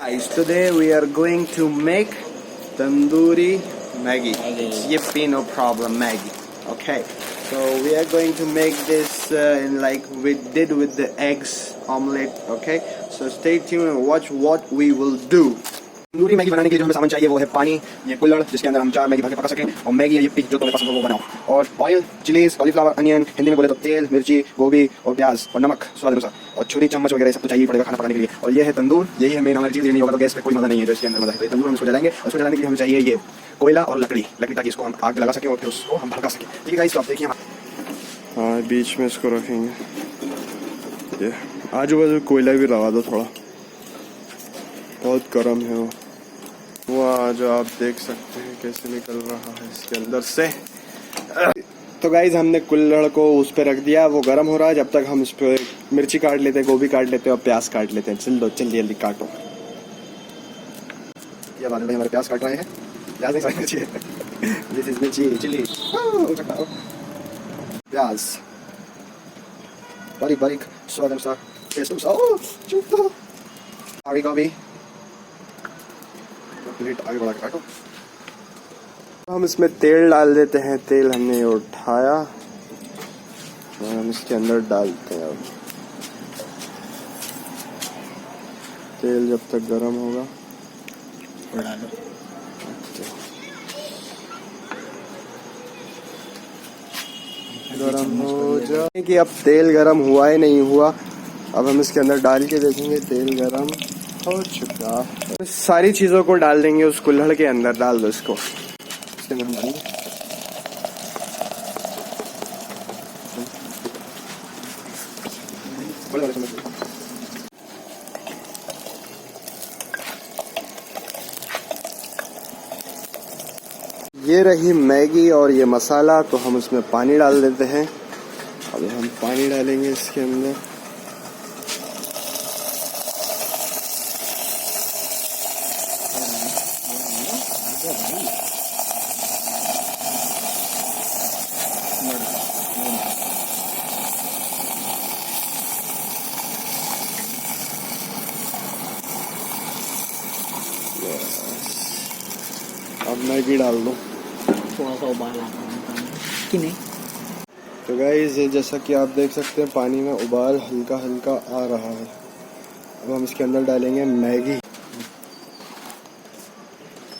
Guys, today we are going to make tandoori maggi. It's yippee, no problem, maggi. Okay, so we are going to make this in like we did with the eggs omelette. Okay, so stay tuned and watch what we will do. Tandoori Maggi बनाने के लिए जो हमें सामान चाहिए वो है पानी, ये कुल्हड़ जिसके अंदर हम 4 मैगी भर के पका सकें, और मैगी ये जो तुम्हें पसंद हो वो बनाओ, और oil, chillies, cauliflower, onion, Hindi में बोले तो तेल, मिर्ची, गोभी और प्याज और नमक स्वाद अनुसार, और छुरी चम्मच वगैरह सब तो चाहिए पड़ेगा खाना पकाने के लिए। और ये है तंदूर, यही है मेन हमारी चीज़, ये नहीं होगा तो गैस पे कोई मजा नहीं है जो इसके अंदर मजा है। तो तंदूर हम इसको जलाएंगे, और उसको जलाने के लिए हमें चाहिए ये कोयला और लकड़ी ताकि इसको हम आग लगा सकें और फिर उसको हम भड़का सकें। ठीक है गाइस, तो आप देखिए हाँ बीच में इसको रखेंगे। ये आजू बाजू कोयला भी लगा दो थोड़ा, बहुत गर्म है वो आज आप देख सकते हैं कैसे निकल रहा है इसके अंदर से। तो गाइज हमने कुल्हड़ को उस पर रख दिया, वो गर्म हो रहा है। जब तक हम इस पर मिर्ची काट लेते हैं, गोभी काट लेते हैं और प्याज काट लेते हैं। जल्दी जल्दी काटो। ये बादल भाई हमारे प्याज काट रहे हैं, प्याज नहीं सारी मिर्ची है। दिस इज मिर्ची चिली, प्याज बारीक बारीक स्वाद अनुसार, टेस्ट अनुसार। आगे गोभी प्लेट आगे बढ़ा के काटो। हम इसमें तेल डाल देते हैं। तेल हमने उठाया और हम इसके अंदर डालते हैं। अब तेल जब तक गर्म होगा डालो। गर्म हो जाए कि अब तेल गर्म हुआ ही नहीं हुआ। अब हम इसके अंदर डाल के देखेंगे तेल गर्म हो चुका। सारी चीजों को डाल देंगे उस कुल्हड़ के अंदर। डाल दो इसको, इसके अंदर डालेंगे। ये रही मैगी और ये मसाला, तो हम उसमें पानी डाल देते हैं। अब हम पानी डालेंगे इसके अंदर। अब मैगी डाल दो, थोड़ा सा उबाल कि नहीं। तो गाइस जैसा कि आप देख सकते हैं पानी में उबाल हल्का हल्का आ रहा है। अब हम इसके अंदर डालेंगे मैगी।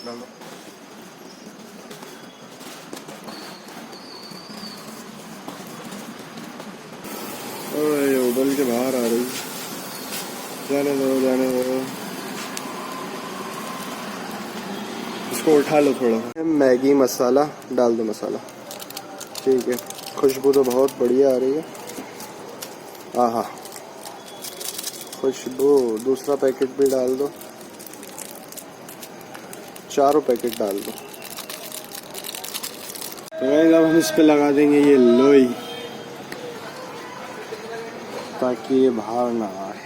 डाल दो। ओए उबल के बाहर आ रही, जाने दो जाने दो। इसको उठा लो थोड़ा। मैगी मसाला डाल दो, मसाला ठीक है। खुशबू तो बहुत बढ़िया आ रही है। आहा खुशबू। दूसरा पैकेट भी डाल दो, चारों पैकेट डाल दो। तो अब हम इस पे लगा देंगे ये लोई, ताकि ये बाहर ना आए,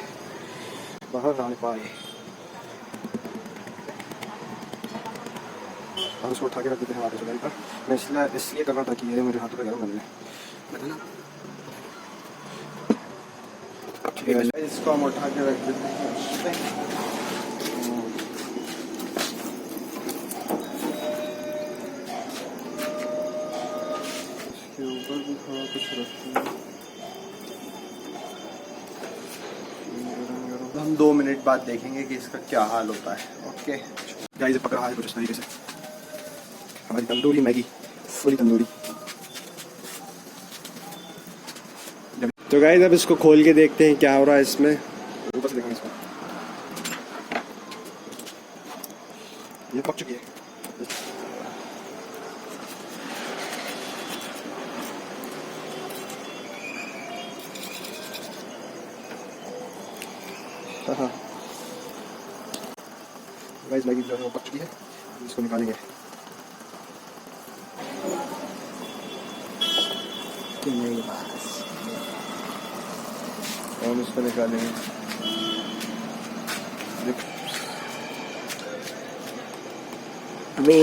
बाहर ना पाए। हम इसको उठा के रख देते हैं वापस पर। मैं इसलिए कर रहा था कि ये मेरे हाथों पे गर्म बनने। ठीक है, इसको हम उठा के रख देते हैं। इसके ऊपर भी थोड़ा कुछ रखते हैं। हम 2 मिनट बाद देखेंगे कि इसका क्या हाल होता है। ओके गाइस, पक रहा है कुछ इस तरीके से हमारी तंदूरी मैगी, फुली तंदूरी। तो गाइस अब इसको खोल के देखते हैं क्या हो रहा है इसमें। ऊपर से देखेंगे इसको, ये पक चुकी है। हाँ गाइस मैगी जो है वो पक चुकी है, इसको निकालेंगे। हम इसको निकालेंगे। अभी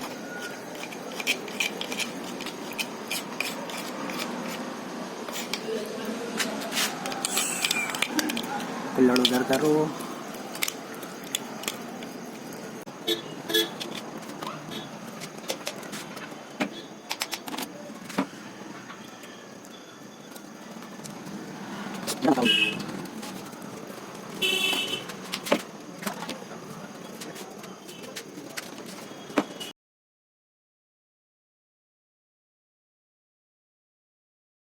कुल्हड़ उधर करो। Now,